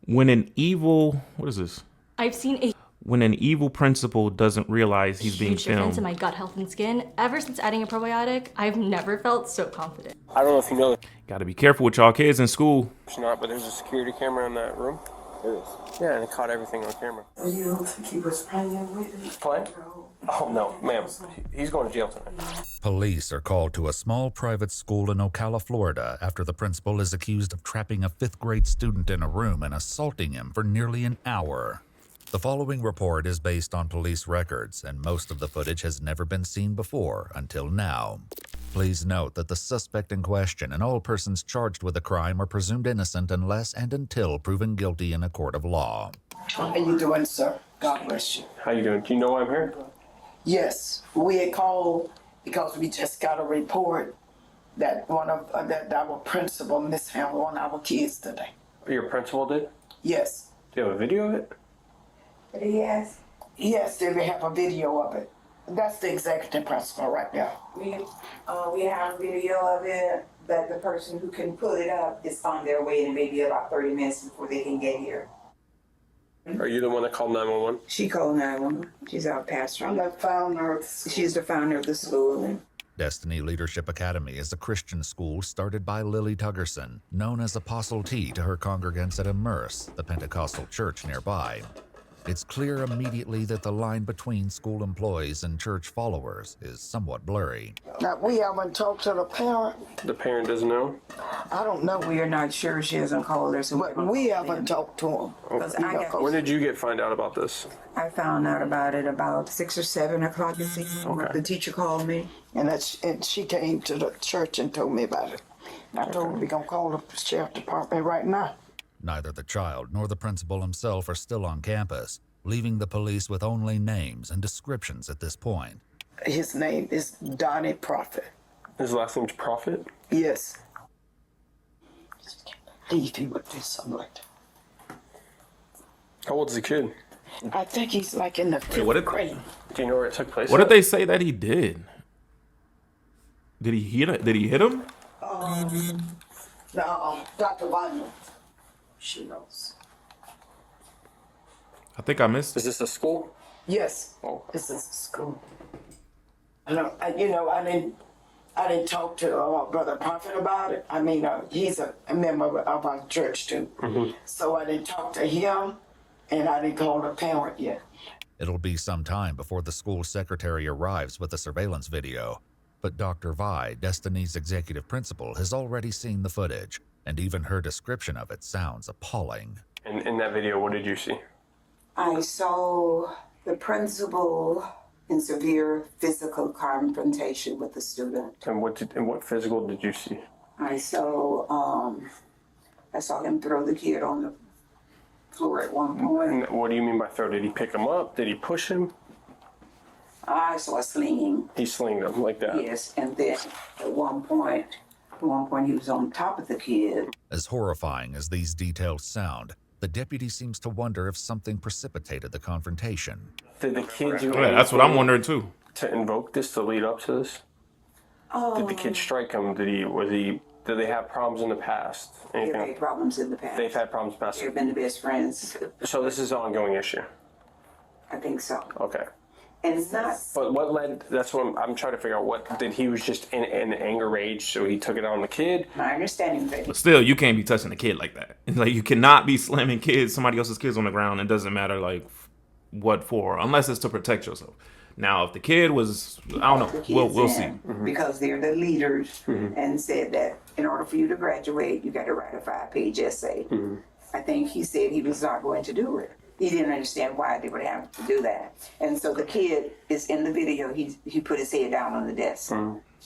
When an evil, what is this? I've seen a When an evil principal doesn't realize he's being huge difference in filmed. my gut health and skin. Ever since adding a probiotic, I've never felt so confident. I don't know if you know Gotta be careful with y'all kids in school. it's not, but there's a security camera in that room. There is. Yeah, and it caught everything on camera. You don't think he was playing with it? Playing? Oh, no, ma'am. He's going to jail tonight. Police are called to a small private school in Ocala, Florida, after the principal is accused of trapping a fifth-grade student in a room and assaulting him for nearly an hour. The following report is based on police records, and most of the footage has never been seen before until now. Please note that the suspect in question and all persons charged with the crime are presumed innocent unless and until proven guilty in a court of law. How you doing, sir? God bless you. How you doing? Do you know why I'm here? Yes, we had called because we just got a report that that our principal mishandled one of our kids today. Your principal did? Yes. Do you have a video of it? Yes. Yes, they have a video of it. That's the executive principal right there. We have a video of it, but the person who can pull it up is on their way in maybe about 30 minutes before they can get here. Are you the one that called 911? She called 911. She's our pastor. I'm the founder. She's the founder of the school. Destiny Leadership Academy is a Christian school started by Lily Tuggerson, known as Apostle T to her congregants at Immerse, the Pentecostal church nearby. It's clear immediately that the line between school employees and church followers is somewhat blurry. Now, we haven't talked to the parent. The parent doesn't know? I don't know. We are not sure. She hasn't called us. But we haven't talked to him. When did you find out about this? I found out about it about 6 or 7 o'clock this evening. Okay. The teacher called me. And she came to the church and told me about it. I told her we're going to call the sheriff department right now. Neither the child nor the principal himself are still on campus, leaving the police with only names and descriptions at this point. His name is Donnie Prophet. His last name's Prophet? Yes. Just can't believe he would do something like that. How old is the kid? I think he's like in the fifth grade. Do you know where it took place? What did they say that he did? Did he hit him? No, Dr. Wagner. She knows. I think I missed Is it. this a school? Yes. Oh. This is school. I didn't talk to Brother Prophet about it. I mean, he's a member of our church too. Mm-hmm. So I didn't talk to him, and I didn't call the parent yet. It'll be some time before the school secretary arrives with the surveillance video. But Dr. Vi, Destiny's executive principal, has already seen the footage, and even her description of it sounds appalling. And in that video, what did you see? I saw the principal in severe physical confrontation with the student. And what physical did you see? I saw him throw the kid on the floor at one point. And what do you mean by throw? Did he pick him up? Did he push him? I saw slinging. He slinged him like that. Yes, and then at one point he was on top of the kid. As horrifying as these details sound, the deputy seems to wonder if something precipitated the confrontation. Did the kid do Yeah, that's what I'm wondering too. to invoke this, to lead up to this? Did the kid strike him? Did they have problems in the past? They've had problems in the past. They've had problems in the past. They've been the best friends. So this is an ongoing issue. I think so. Okay. And it's not. But what led? That's what I'm trying to figure out. What did he was just in anger rage, so he took it out on the kid? My understanding, baby. But still, you can't be touching a kid like that. Like, you cannot be slamming somebody else's kids on the ground. It doesn't matter like what for, unless it's to protect yourself. Now, if the kid was, I don't know, we'll see. Because they're the leaders and said that in order for you to graduate, you got to write a 5-page essay. I think he said he was not going to do it. He didn't understand why they would have to do that. And so the kid is in the video, he put his head down on the desk.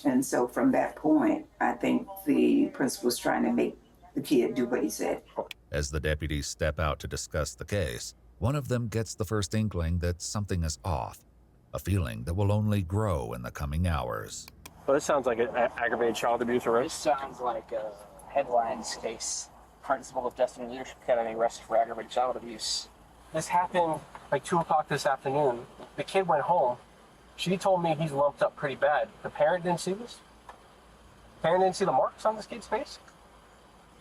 And so from that point, I think the principal was trying to make the kid do what he said. As the deputies step out to discuss the case, one of them gets the first inkling that something is off, a feeling that will only grow in the coming hours. Well, this sounds like an aggravated child abuse This arrest. sounds like a headlines case. Principal of Destiny Leadership Academy arrested for aggravated child abuse. This happened like 2 o'clock this afternoon. The kid went home. She told me he's lumped up pretty bad. The parent didn't see this? The parent didn't see the marks on this kid's face?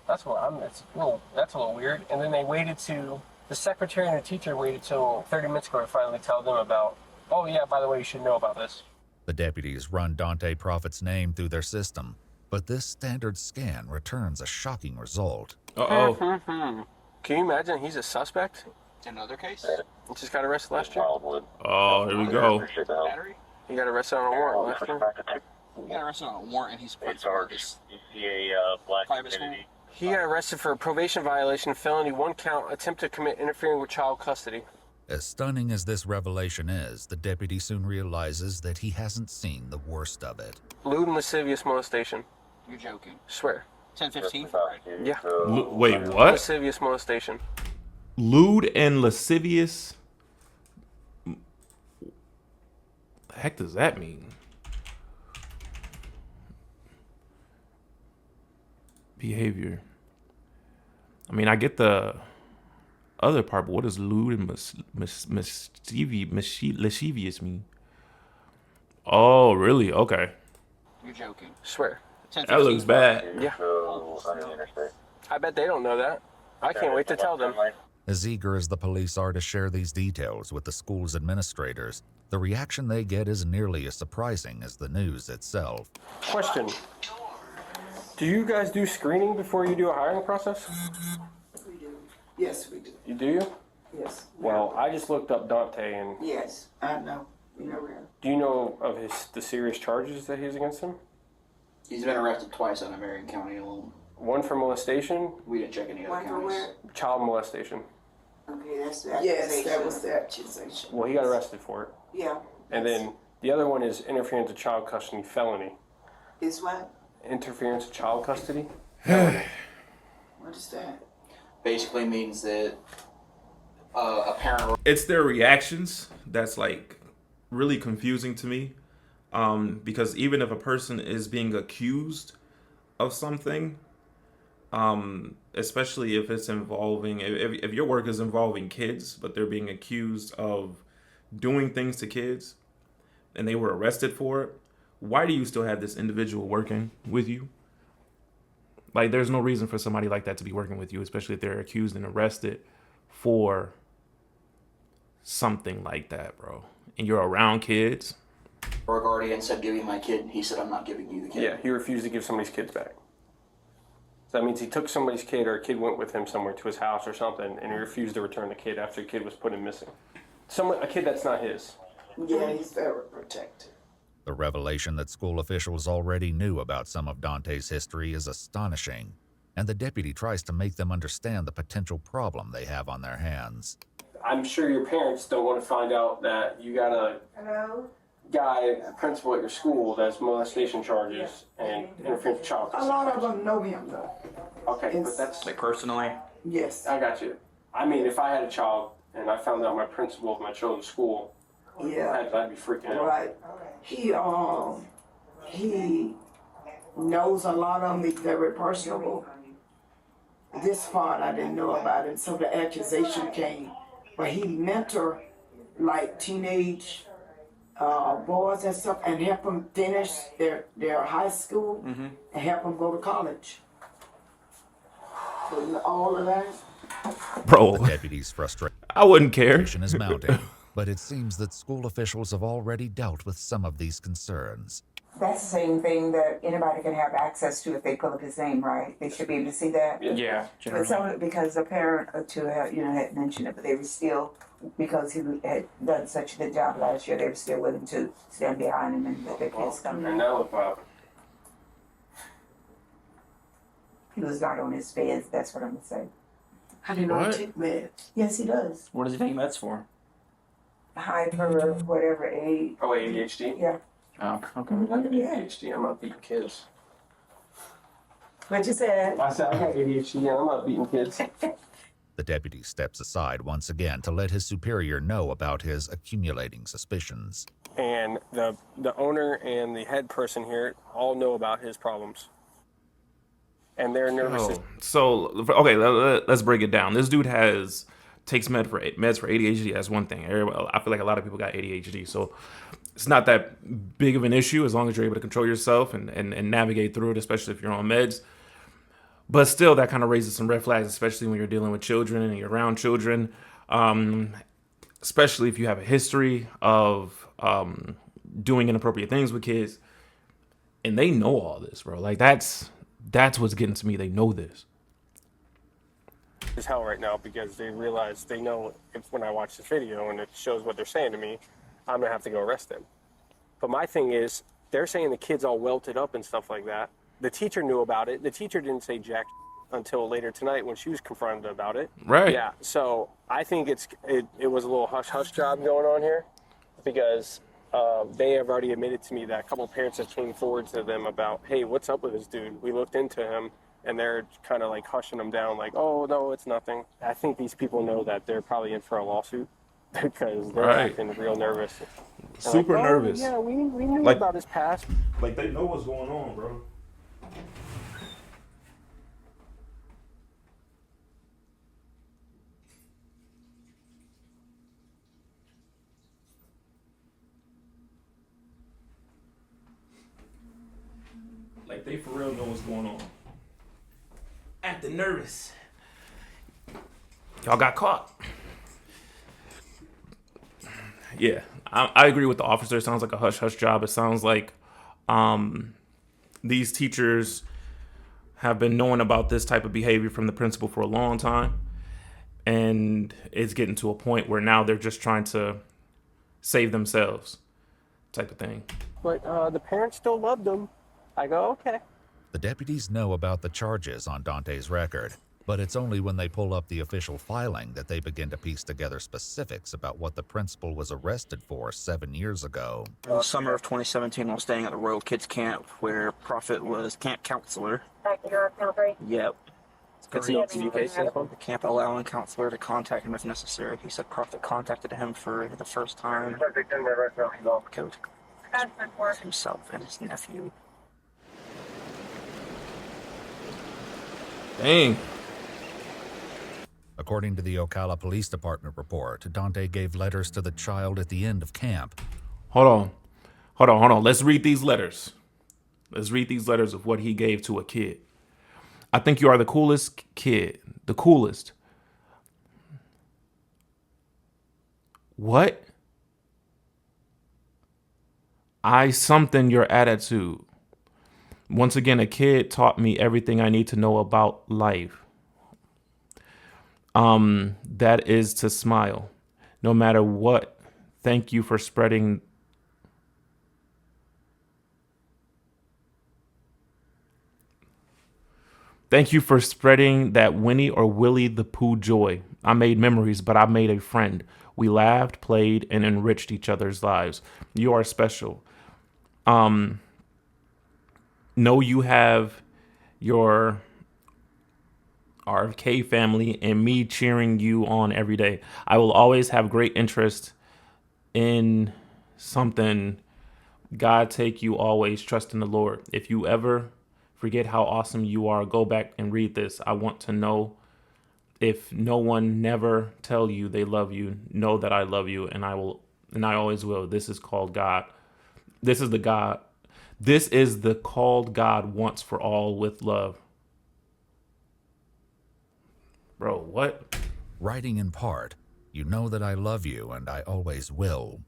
That's a little weird. And then the secretary and the teacher waited till 30 minutes ago to finally tell them about, oh yeah, by the way, you should know about this. The deputies run Dante Prophet's name through their system, but this standard scan returns a shocking result. Uh-oh. Can you imagine he's a suspect? Another case? He just got arrested last year. Oh, here we go. Battery? He got arrested on a warrant last year. He got arrested on a warrant and he's put charges. Private school. He got arrested for a probation violation, felony, 1 count, attempt to commit interfering with child custody. As stunning as this revelation is, the deputy soon realizes that he hasn't seen the worst of it. Lewd and lascivious molestation. You're joking. Swear. 10-15 for it. Yeah. Wait, what? Lascivious molestation. Lewd and lascivious? The heck does that mean? Behavior. I mean, I get the other part, but what does lewd and lascivious mean? Oh, really? Okay. You're joking. Swear. That looks bad. Yeah. I bet they don't know that. I can't wait to tell them. As eager as the police are to share these details with the school's administrators, the reaction they get is nearly as surprising as the news itself. Question. Do you guys do screening before you do a hiring process? We do. Yes, we do. You do? Yes. Well, I just looked up Dante, and Yes, I know. We know him. do you know of the serious charges that he's against him? He's been arrested twice on Marion County alone. 1 for molestation, We didn't check any other One for counties. where? child molestation. Okay, that's the Yes, accusation. that was the accusation. Well, he got arrested for it. Yeah. And then the other one is interference with child custody felony. Is what? Interference with child custody? What is that? Basically means that a parent. It's their reactions that's like really confusing to me. Because even if a person is being accused of something, especially if it's involving, if your work is involving kids, but they're being accused of doing things to kids and they were arrested for it, why do you still have this individual working with you? Like, there's no reason for somebody like that to be working with you, especially if they're accused and arrested for something like that, bro. And you're around kids. Or a guardian said, "Give me my kid." He said, "I'm not giving you the kid." Yeah, he refused to give somebody's kids back. So that means he took somebody's kid, or a kid went with him somewhere to his house or something, and he refused to return the kid after the kid was put in missing. A kid that's not his. Yeah, he's very protected. The revelation that school officials already knew about some of Dante's history is astonishing, and the deputy tries to make them understand the potential problem they have on their hands. I'm sure your parents don't want to find out that you got a guy, a principal at your school, that's molestation charges and interference with child A custody. lot of them know him, though. Okay, but that's Like personally. Yes. I got you. I mean, if I had a child and I found out my principal of my children's school, Yeah. I'd be freaking out. Right. He knows a lot of them. He's very personable. This part I didn't know about it, so the accusation came. But he mentor like teenage boys and stuff, and help them finish their high school and help them go to college. So all of that. Bro, The deputy's frustration I wouldn't care. is mounting, but it seems that school officials have already dealt with some of these concerns. That's the same thing that anybody can have access to if they pull up his name, right? They should be able to see that. Yeah. But some, because a parent or two had, had mentioned it, but they were still, because he had done such a good job last year, they were still willing to stand behind him and let their kids come And in. now look, Bob. He was not on his feds, that's what I'm gonna say. I didn't know What? he took meds. Yes, he does. What does he take meds for? Hyper, whatever, age. Oh, ADHD? Yeah. Oh, okay. I got ADHD. I'm not beating kids. What you said? I said I got ADHD and I'm not beating kids. The deputy steps aside once again to let his superior know about his accumulating suspicions. And the owner and the head person here all know about his problems. And they're nervous. Oh, so okay, let's break it down. This dude takes meds for ADHD. That's one thing. I feel like a lot of people got ADHD, so it's not that big of an issue as long as you're able to control yourself and navigate through it, especially if you're on meds. But still, that kind of raises some red flags, especially when you're dealing with children and you're around children. Especially if you have a history of doing inappropriate things with kids, and they know all this, bro. Like that's what's getting to me. They know this. Is hell right now because they realize they know if when I watch this video and it shows what they're saying to me, I'm gonna have to go arrest them. But my thing is, they're saying the kid's all welted up and stuff like that. The teacher knew about it. The teacher didn't say jack until later tonight when she was confronted about it. Right. Yeah. So I think it was a little hush-hush job going on here because they have already admitted to me that a couple of parents have came forward to them about, hey, what's up with this dude? We looked into him, and they're kind of like hushing him down like, oh, no, it's nothing. I think these people know that they're probably in for a lawsuit because they're acting real nervous. Super like, nervous. Yeah, we knew Like- about his past. Like they know what's going on, bro. Like they for real know what's going on. Acting nervous. Y'all got caught. Yeah, I agree with the officer. It sounds like a hush-hush job. It sounds like these teachers have been knowing about this type of behavior from the principal for a long time. And it's getting to a point where now they're just trying to save themselves type of thing. But the parents still loved him. I go, okay. The deputies know about the charges on Dante's record, but it's only when they pull up the official filing that they begin to piece together specifics about what the principal was arrested for 7 years ago. Summer of 2017, while staying at the Royal Kids Camp, where Prophet was camp counselor. Yep. It's an ECU case. The camp allowing counselor to contact him if necessary. He said Prophet contacted him for the first time. Because himself and his nephew. Dang. According to the Ocala Police Department report, Dante gave letters to the child at the end of camp. Hold on. Let's read these letters. Let's read these letters of what he gave to a kid. I think you are the coolest kid. The coolest. What? I something your attitude. Once again, a kid taught me everything I need to know about life. That is to smile. No matter what. Thank you for spreading. Thank you for spreading that Winnie or Willie the Pooh joy. I made memories, but I made a friend. We laughed, played, and enriched each other's lives. You are special. Know you have your RFK family and me cheering you on every day. I will always have great interest in something. God take you always. Trust in the Lord. If you ever forget how awesome you are, go back and read this. I want to know if no one never tell you they love you, know that I love you, and I will, and I always will. This is called God. This is the God. This is the called God wants for all with love. Bro, what? Writing in part, you know that I love you and I always will.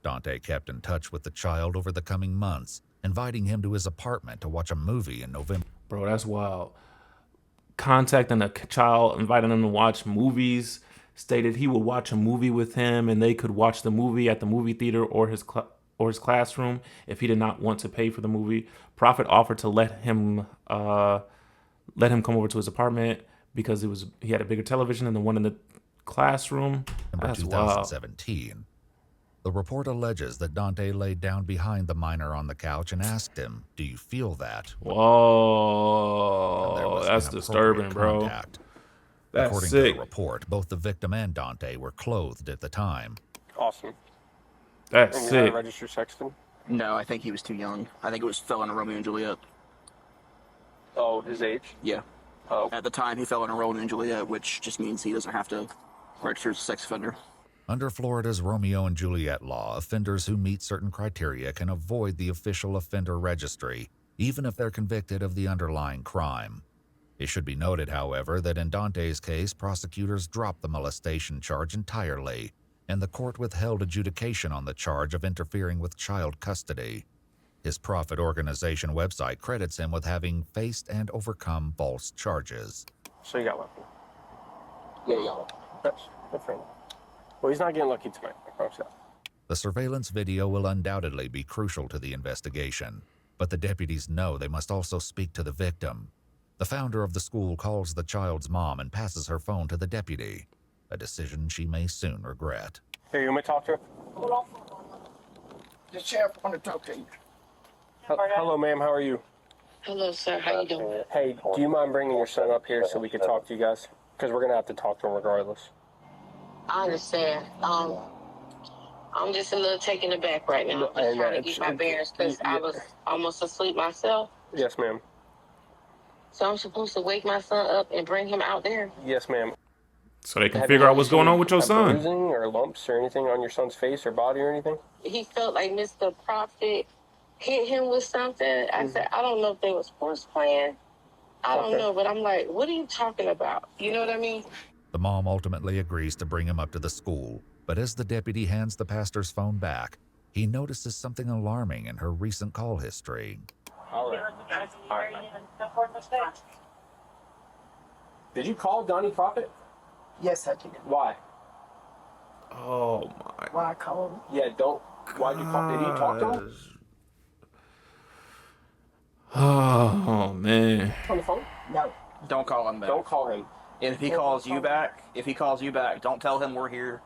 Dante kept in touch with the child over the coming months, inviting him to his apartment to watch a movie in November. Bro, that's wild. Contacting a child, inviting them to watch movies, stated he would watch a movie with him and they could watch the movie at the movie theater or his classroom if he did not want to pay for the movie. Prophet offered to let him come over to his apartment because he had a bigger television than the one in the classroom. That's 2017. Wild. The report alleges that Dante laid down behind the minor on the couch and asked him, "Do you feel that?" Whoa, that's disturbing, bro. Contact. That's According sick. to the report, both the victim and Dante were clothed at the time. Awesome. That's and sick. you're not a registered sexton? No, I think he was too young. I think it fell into Romeo and Juliet. Oh, his age? Yeah. Oh. At the time, he fell into Romeo and Juliet, which just means he doesn't have to register as a sex offender. Under Florida's Romeo and Juliet law, offenders who meet certain criteria can avoid the official offender registry, even if they're convicted of the underlying crime. It should be noted, however, that in Dante's case, prosecutors dropped the molestation charge entirely, and the court withheld adjudication on the charge of interfering with child custody. His profit organization website credits him with having faced and overcome false charges. So you got lucky. Yeah, you got lucky. That's good for him. Well, he's not getting lucky tonight, I promise you. The surveillance video will undoubtedly be crucial to the investigation, but the deputies know they must also speak to the victim. The founder of the school calls the child's mom and passes her phone to the deputy, a decision she may soon regret. Here, you want me to talk to her? Hold on. The sheriff want to talk to you. Hello, ma'am. How are you? Hello, sir. How you doing? Hey, do you mind bringing your son up here so we can talk to you guys? Because we're going to have to talk to him regardless. I understand. I'm just a little taken aback right now. I'm just trying to get my bearings because I was almost asleep myself. Yes, ma'am. So I'm supposed to wake my son up and bring him out there? Yes, ma'am. So they can figure out what's going on with your son. Bruising or lumps or anything on your son's face or body or anything? He felt like Mr. Prophet hit him with something. I said, I don't know if they was force playing. I don't know, but I'm like, what are you talking about? You know what I mean? The mom ultimately agrees to bring him up to the school, but as the deputy hands the pastor's phone back, he notices something alarming in her recent call history. All right. Did you call Donnie Prophet? Yes, I did. Why? Oh my. Why I called him? Yeah, don't. Why'd you call? Did you talk to him? Oh man. On the phone? No. Don't call him back. Don't call him. And if he calls you back, don't tell him we're here.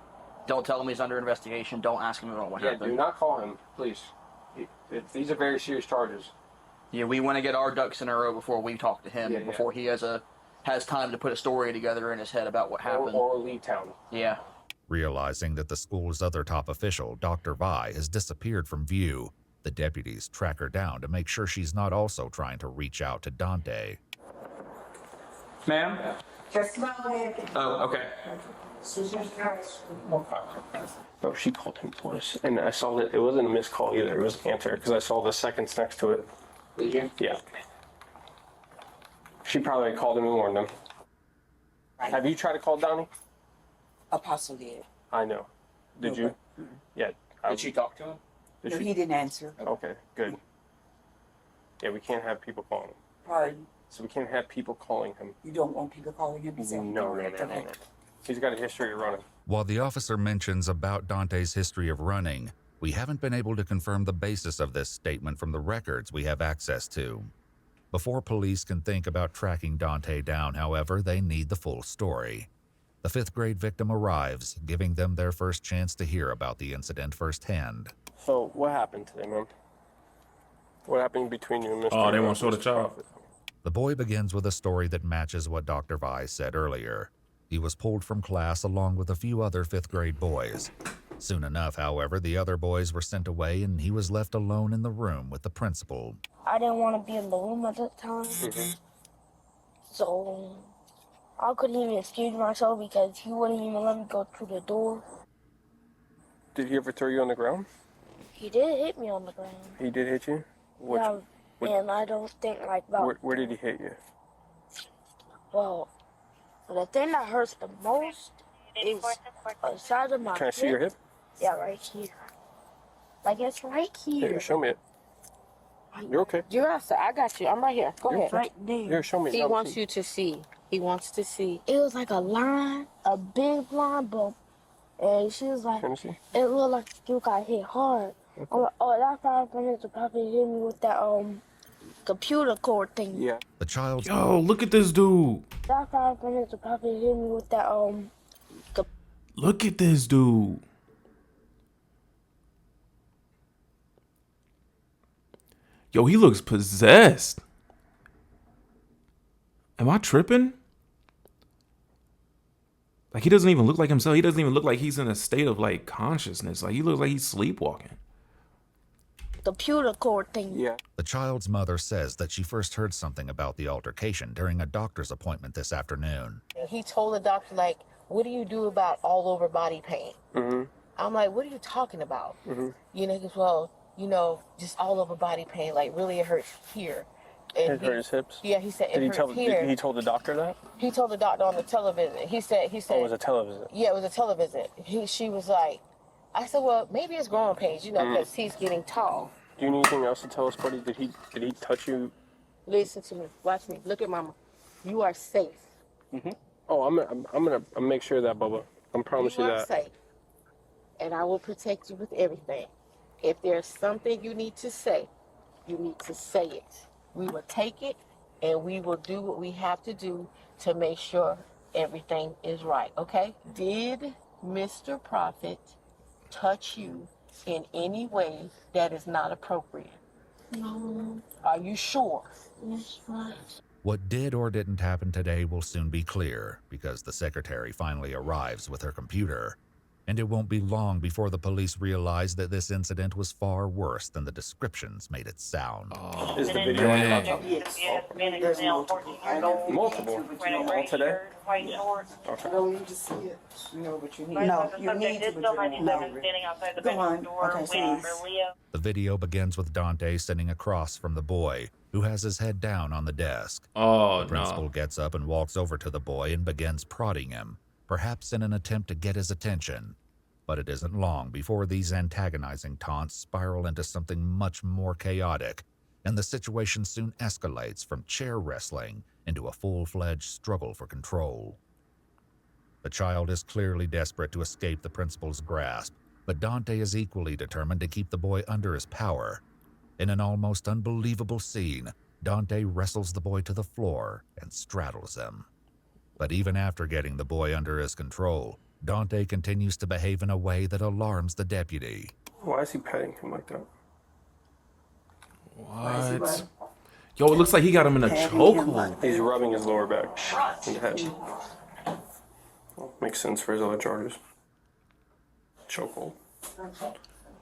Don't tell him he's under investigation. Don't ask him about what Yeah, happened. do not call him, please. These are very serious charges. Yeah, we want to get our ducks in a row before we talk to him, before he has time to put a story together in his head about what happened. Or leave town. Yeah. Realizing that the school's other top official, Dr. Vi, has disappeared from view, the deputies track her down to make sure she's not also trying to reach out to Dante. Ma'am? Just go ahead. Oh, okay. No, she called him twice. And I saw that it wasn't a missed call either. It was an answer because I saw the seconds next to it. Did you? Yeah. She probably called him and warned him. Right. Have you tried to call Donnie? Apostle did. I know. Did you? Yeah. Did she talk to him? No, he didn't answer. Okay, good. Yeah, we can't have people calling him. Pardon? So we can't have people calling him. You don't want people calling him? No. He's got a history of running. While the officer mentions about Dante's history of running, we haven't been able to confirm the basis of this statement from the records we have access to. Before police can think about tracking Dante down, however, they need the full story. The 5th grade victim arrives, giving them their first chance to hear about the incident firsthand. So what happened today, man? What happened between you and Mr. Oh, they won't show the child. The boy begins with a story that matches what Dr. Vi said earlier. He was pulled from class along with a few other 5th grade boys. Soon enough, however, the other boys were sent away and he was left alone in the room with the principal. I didn't want to be in the room at that time. So I couldn't even excuse myself because he wouldn't even let me go through the door. Did he ever throw you on the ground? He did hit me on the ground. He did hit you? And I don't think like about... Where did he hit you? Well, the thing that hurts the most is the side of my hip. Can I see your hip? Yeah, right here. Like it's right here. Here, show me it. You're okay. I got you. I'm right here. Go ahead. Right there. Here, show me. He wants you to see. He wants to see. It was like a line, a big line bump. And she was like, Can I see? it looked like you got hit hard. Okay. I'm like, oh, that 5 minutes will probably hit me with that computer cord thing. Yeah. The child. Yo, look at this dude. That 5 minutes will probably hit me with that Look at this dude. Yo, he looks possessed. Am I tripping? Like, he doesn't even look like himself. He doesn't even look like he's in a state of, like, consciousness. Like, he looks like he's sleepwalking. computer cord thing. Yeah. The child's mother says that she first heard something about the altercation during a doctor's appointment this afternoon. He told the doctor, like, what do you do about all over body pain? I'm like, what are you talking about? You know, he goes, well, you know, just all over body pain, like really it hurts here. It hurt his hips? Yeah, he said Did he it hurts here. He told the doctor that? He told the doctor on the television. He said. Oh, it was a television. Yeah, it was a television. She was like, I said, well, maybe it's growing pains, you know, because he's getting tall. Do you need anything else to tell us, buddy? Did he touch you? Listen to me. Watch me. Look at mama. You are safe. Oh, I'm gonna make sure of that, Bubba. I promise you You are that. safe. And I will protect you with everything. If there's something you need to say, you need to say it. We will take it and we will do what we have to do to make sure everything is right, okay? Did Mr. Prophet touch you in any way that is not appropriate? No. Are you sure? Yes, right. What did or didn't happen today will soon be clear because the secretary finally arrives with her computer. And it won't be long before the police realize that this incident was far worse than the descriptions made it sound. Is the video on your laptop? Yes. There's multiple. I don't Multiple? All today? I don't need to see it. No, but you need. No, you need to, but you don't know. Go on. Okay, please. The video begins with Dante sitting across from the boy, who has his head down on the desk. Oh, The principal gets up and walks over to the boy and begins prodding him, perhaps in an attempt to get his attention. But it isn't long before these antagonizing taunts spiral into something much more chaotic, and the situation soon escalates from chair wrestling into a full-fledged struggle for control. The child is clearly desperate to escape the principal's grasp, but Dante is equally determined to keep the boy under his power. In an almost unbelievable scene, Dante wrestles the boy to the floor and straddles him. But even after getting the boy under his control, Dante continues to behave in a way that alarms the deputy. Why is he petting him like that? What? Yo, it looks like he got him in a chokehold. He's rubbing his lower back and head. Well, makes sense for his other charges. Chokehold.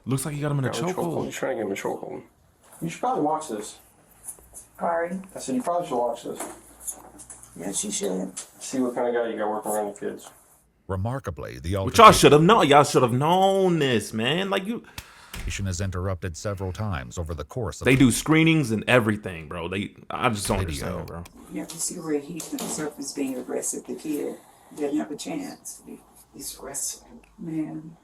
Looks like he got him in a chokehold. He's trying to get him a chokehold. You should probably watch this. Sorry. I said you probably should watch this. Yes, you should. See what kind of guy you got working around the kids. Remarkably, the Which y'all should have known. Y'all should have known this, man. Like you. altercation is interrupted several times over the course of They do screenings and everything, bro. I just don't understand, bro. You have to see where he's on the surface being aggressive. The kid didn't have a chance. He's wrestling. Man.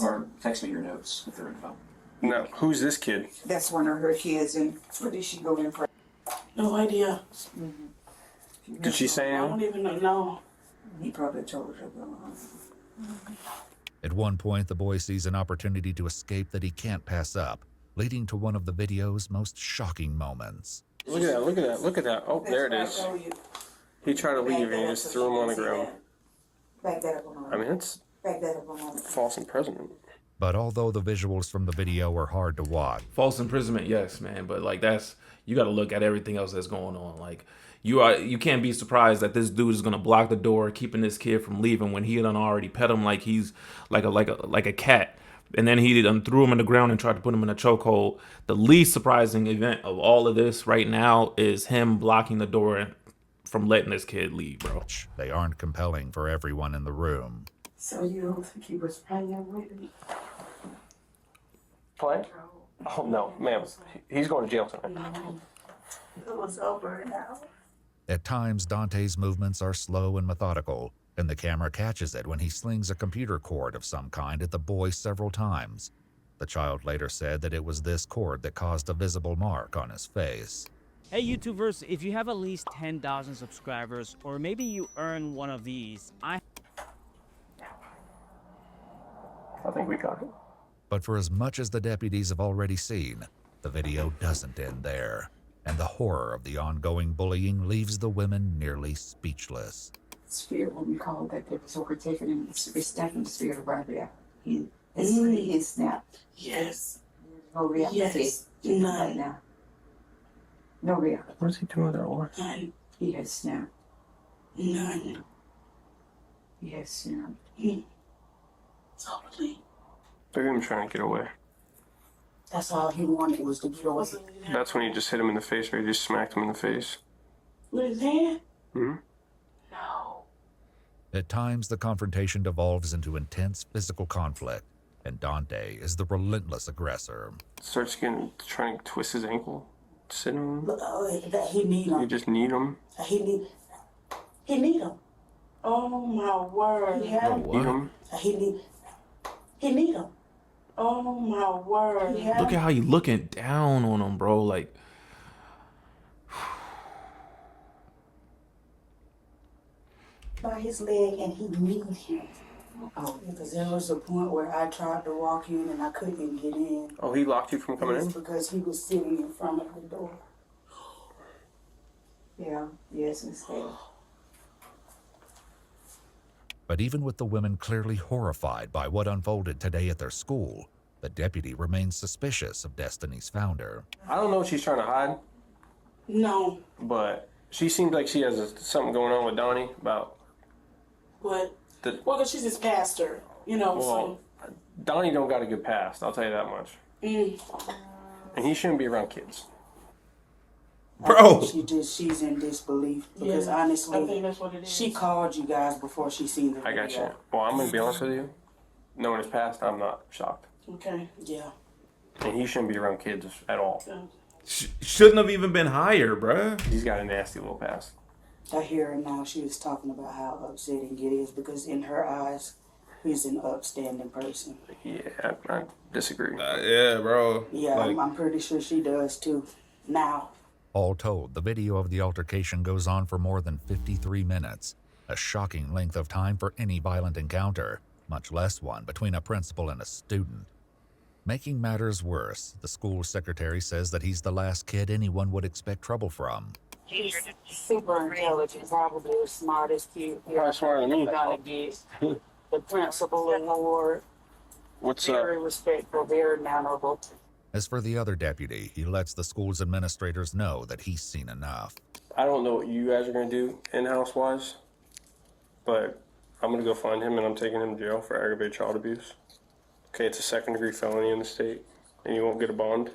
Or text me your notes if they're in phone. Now, who's this kid? That's one of her kids, and where did she go in for? No idea. Did she say I anything? don't even know. He probably told her. At one point, the boy sees an opportunity to escape that he can't pass up, leading to one of the video's most shocking moments. Look at that, look at that, look at that. Oh, there it is. He tried to leave and he just threw him on the ground. Back that up a moment. I mean, it's Back that up a moment. false imprisonment. But although the visuals from the video are hard to watch, False imprisonment, yes, man. But like you got to look at everything else that's going on. Like you can't be surprised that this dude is gonna block the door, keeping this kid from leaving when he done already pet him like he's like a cat, and then he done threw him in the ground and tried to put him in a chokehold. The least surprising event of all of this right now is him blocking the door from letting this kid leave, bro. they aren't compelling for everyone in the room. So you don't think he was playing with me? Play? Oh, no, ma'am. He's going to jail tonight. It was over now. At times, Dante's movements are slow and methodical, and the camera catches it when he slings a computer cord of some kind at the boy several times. The child later said that it was this cord that caused a visible mark on his face. Hey YouTubers, if you have at least 10,000 subscribers, or maybe you earn one of these, I think we got it. But for as much as the deputies have already seen, the video doesn't end there, and the horror of the ongoing bullying leaves the women nearly speechless. Spirit, when we call that, it was overtaken and it's snapping the spirit of Rabia. He snapped. Yes. No reality. Yes. Right now. No reality. What's he doing with that one? None. He has snapped. None. He has snapped. Totally. Look at him trying to get away. That's all he wanted was to get away. That's when you just hit him in the face, or you just smacked him in the face. With his hand? Hmm? No. At times, the confrontation devolves into intense physical conflict, and Dante is the relentless aggressor. Starts trying to twist his ankle. Sit on them? That he need them. You just need them? He need them. Oh my word. He had Bro, them. what? He need them. Oh my word. Look at how you looking down on him, bro. Like, by his leg, and he needs him. Oh, because there was a point where I tried to walk in and I couldn't get in. Oh, he locked you from coming in? Because he was sitting in front of the door. Yeah, yes, instead. But even with the women clearly horrified by what unfolded today at their school, the deputy remains suspicious of Destiny's founder. I don't know what she's trying to hide. No. But she seems like she has something going on with Donnie about... What? Well, because she's his pastor, you know, well, so... Donnie don't got a good past, I'll tell you that much. And he shouldn't be around kids. bro. She's in disbelief because honestly, I think that's what it is. She called you guys before she seen the video. I got you. Well, I'm going to be honest with you. Knowing his past, I'm not shocked. Okay, yeah. And he shouldn't be around kids at all. Shouldn't have even been higher, bruh. He's got a nasty little past. I hear her now. She was talking about how upsetting it is because in her eyes, he's an upstanding person. Yeah, I disagree. Yeah, bro. Yeah, like, I'm pretty sure she does too. Now. All told, the video of the altercation goes on for more than 53 minutes, a shocking length of time for any violent encounter, much less one between a principal and a student. Making matters worse, the school secretary says that he's the last kid anyone would expect trouble from. He's super intelligent, probably the smartest kid. Probably smarter than me. Gonna get the principal award. What's very respectful, very mannerable. As for the other deputy, he lets the school's administrators know that he's seen enough. I don't know what you guys are going to do in-house wise, but I'm going to go find him and I'm taking him to jail for aggravated child abuse. Okay, it's a second-degree felony in the state, and you won't get a bond.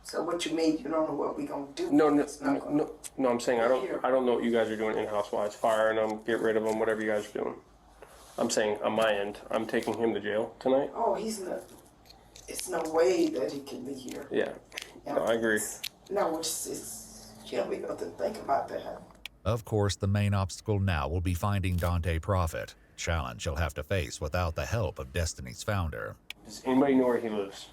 So what you mean? You don't know what we gonna do? No, I'm saying I don't know what you guys are doing in-house wise, firing them, get rid of them, whatever you guys are doing. I'm saying on my end, I'm taking him to jail tonight. Oh, he's not. It's no way that he can be here. Yeah, no, I agree. No, it's can't be nothing to think about that. Of course, the main obstacle now will be finding Dante Prophet, a challenge he'll have to face without the help of Destiny's founder. Does anybody know where he lives?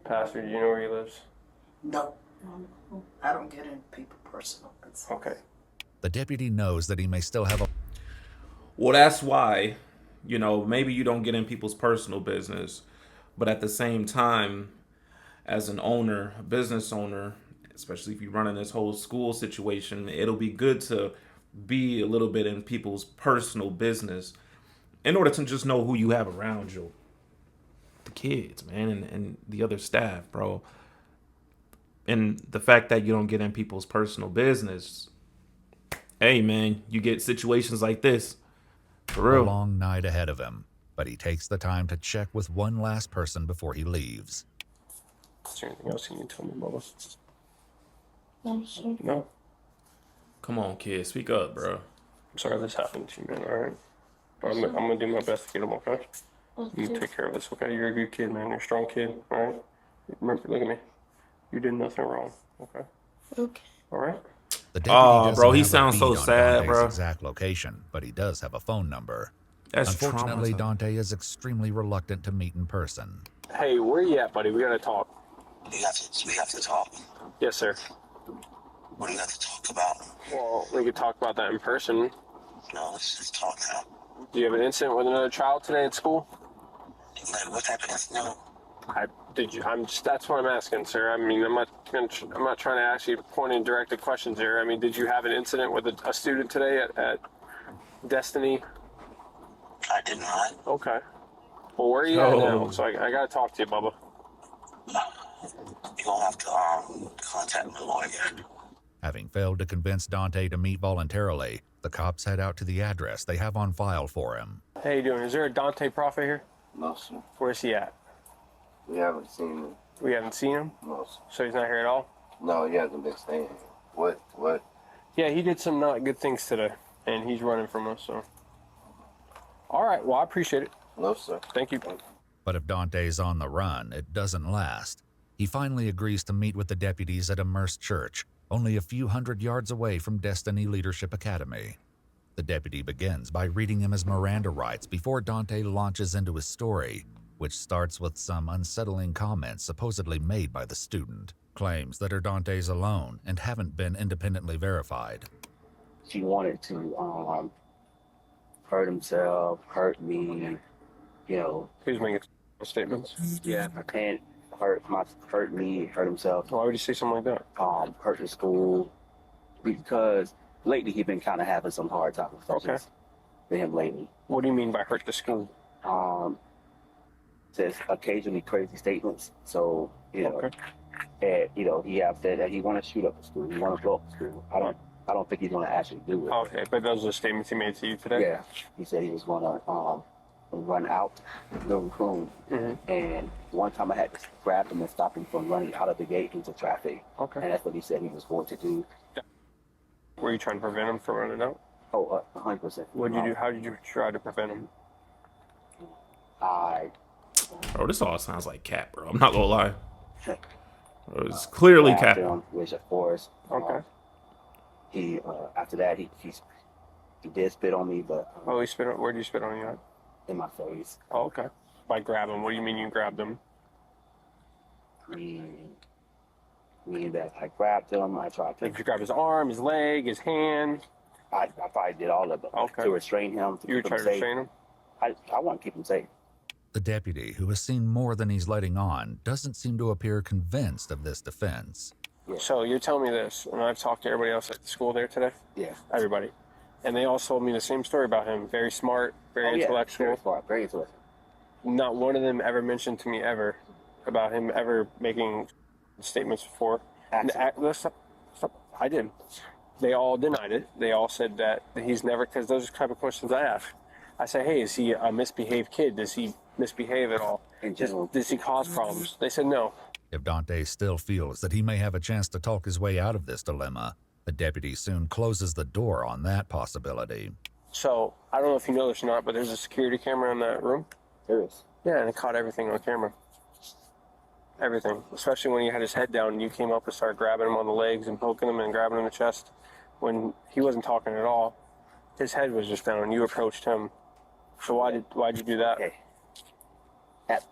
Pastor, do you know where he lives? No. I don't get into people personal. Okay. The deputy knows that he may still have a... Well, that's why, you know, maybe you don't get in people's personal business, but at the same time, as an owner, a business owner, especially if you're running this whole school situation, it'll be good to be a little bit in people's personal business in order to just know who you have around you. The kids, man, and the other staff, bro. And the fact that you don't get in people's personal business, hey, man, you get situations like this. For real. A long night ahead of him, but he takes the time to check with one last person before he leaves. Is there anything else you need to tell me, Bubba? No, sir. No? Come on, kid, speak up, bro. I'm sorry this happened to you, man, alright? I'm going to do my best to get him, okay? You take care of this, okay? You're a good kid, man. You're a strong kid, alright? Remember, look at me. You did nothing wrong, okay? Okay. Alright? The deputy doesn't bro, he have a sounds so beat on sad, Dante's bro. exact location, but he does have a phone number. That's Unfortunately, traumatizing. Dante is extremely reluctant to meet in person. Hey, where you at, buddy? We got to talk. We have to talk. Yes, sir. What do you have to talk about? Well, we could talk about that in person. No, let's just talk now. Do you have an incident with another child today at school? Like, what type of incident? That's what I'm asking, sir. I mean, I'm not trying to ask you pointing directed questions here. I mean, did you have an incident with a student today at Destiny? I did not. Okay. Well, where are you at now? So I got to talk to you, Bubba. You're going to have to contact my lawyer. Having failed to convince Dante to meet voluntarily, the cops head out to the address they have on file for him. How you doing? Is there a Dante Prophet here? No, sir. Where's he at? We haven't seen him. We haven't seen him? No, sir. So he's not here at all? No, he hasn't been staying here. What? Yeah, he did some not good things today, and he's running from us, so. All right, well, I appreciate it. No, sir. Thank you. But if Dante's on the run, it doesn't last. He finally agrees to meet with the deputies at Immersed Church, only a few hundred yards away from Destiny Leadership Academy. The deputy begins by reading him his Miranda rights before Dante launches into his story, which starts with some unsettling comments supposedly made by the student. Claims that are Dante's alone and haven't been independently verified. She wanted to hurt himself, hurt me, you know. He's making statements. Yeah, I can't hurt me, hurt himself. Why would you say something like that? Hurt the school, because lately he's been kind of having some hard times. Okay. For him lately. What do you mean by hurt the school? Says occasionally crazy statements. So, you know, okay. And, you know, he have said that he want to shoot up the school. He want to blow up the school. I don't think he's going to actually do it. Okay, but those are the statements he made to you today? Yeah. He said he was going to run out the room. Mm-hmm. And one time I had to grab him and stop him from running out of the gate into traffic. Okay. And that's what he said he was going to do. Were you trying to prevent him from running out? Oh, 100%. What did you do? How did you try to prevent him? Bro, this all sounds like cap, bro. I'm not gonna lie. It's clearly cap. Which, of course, okay. He after that he did spit on me, but he spit on. Where did you spit on you at? In my face. Oh, okay. By grabbing. What do you mean you grabbed him? Meaning that I grabbed him. I tried to. Did you grab his arm, his leg, his hand? I probably did all of them. Okay. To restrain him. You were trying to restrain him? I want to keep him safe. The deputy, who has seen more than he's letting on, doesn't seem to appear convinced of this defense. Yeah. So you're telling me this, and I've talked to everybody else at the school there today? Yeah. Everybody. And they all told me the same story about him. Very smart, very intellectual. Very smart, very intellectual. Not one of them ever mentioned to me ever about him ever making statements before. Stop. I did. They all denied it. They all said that he's never, because those are the type of questions I ask. I say, hey, is he a misbehaved kid? Does he misbehave at all? Does he cause problems? They said no. If Dante still feels that he may have a chance to talk his way out of this dilemma, the deputy soon closes the door on that possibility. So, I don't know if you know this or not, but there's a security camera in that room. There is. Yeah, and it caught everything on camera. Everything. Especially when he had his head down and you came up and started grabbing him on the legs and poking him and grabbing him in the chest. When he wasn't talking at all. His head was just down and you approached him. So why'd you do that? Okay. At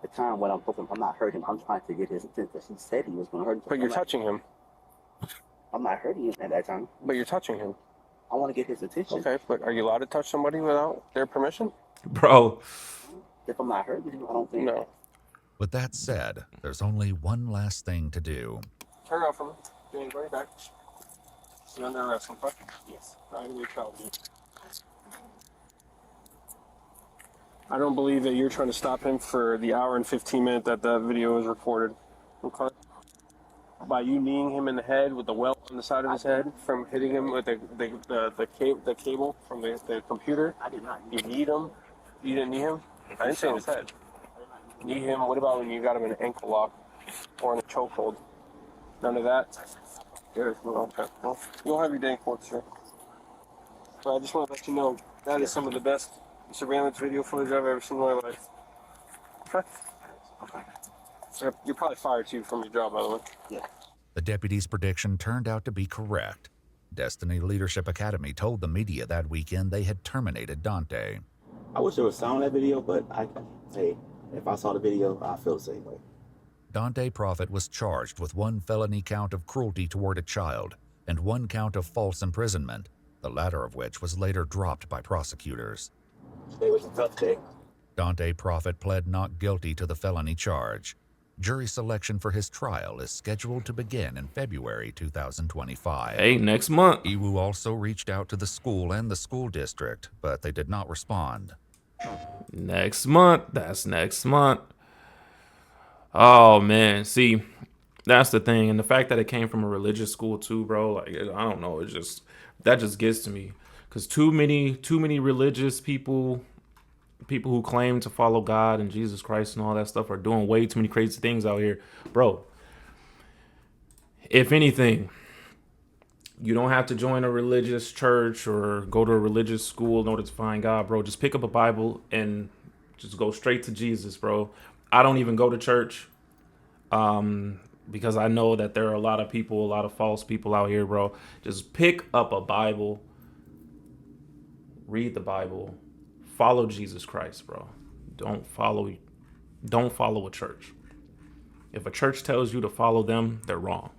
the time when I'm not hurting him. I'm trying to get his attention. He said he was going to hurt him. But you're touching him. I'm not hurting him at that time. But you're touching him. I want to get his attention. Okay, but are you allowed to touch somebody without their permission? Bro. If I'm not hurting him, I don't think. No. With that said, there's only one last thing to do. Turn around for me. Danny, bring it back. You're under arrest, okay? Yes. I'm going to tell you. I don't believe that you're trying to stop him for the hour and 15 minutes that video was recorded. Okay? By you kneeing him in the head with the welt on the side of his head from hitting him with the cable from the computer. I did not. You kneed him. You didn't knee him? I didn't say in his head. Knee him. What about when you got him in an ankle lock or in a chokehold? None of that? There's no. Okay. Well, you'll have your day in court, sir. But I just want to let you know that is some of the best surveillance video footage I've ever seen in my life. Okay? Okay. You're probably fired too from your job, by the way. Yeah. The deputy's prediction turned out to be correct. Destiny Leadership Academy told the media that weekend they had terminated Dante. I wish there was sound in that video, but if I saw the video, I feel the same way. Dante Prophet was charged with 1 felony count of cruelty toward a child and 1 count of false imprisonment, the latter of which was later dropped by prosecutors. It was a tough day. Dante Prophet pled not guilty to the felony charge. Jury selection for his trial is scheduled to begin in February 2025. Hey, next month. Iwu also reached out to the school and the school district, but they did not respond. Next month. That's next month. Oh, man. See, that's the thing. And the fact that it came from a religious school too, bro, like, I don't know. That just gets to me. Because too many religious people who claim to follow God and Jesus Christ and all that stuff are doing way too many crazy things out here. Bro, if anything, you don't have to join a religious church or go to a religious school in order to find God, bro. Just pick up a Bible and just go straight to Jesus, bro. I don't even go to church. Because I know that there are a lot of people, a lot of false people out here, bro. Just pick up a Bible, read the Bible, follow Jesus Christ, bro. Don't follow a church. If a church tells you to follow them, they're wrong.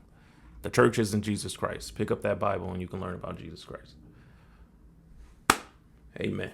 The church isn't Jesus Christ. Pick up that Bible and you can learn about Jesus Christ. Amen.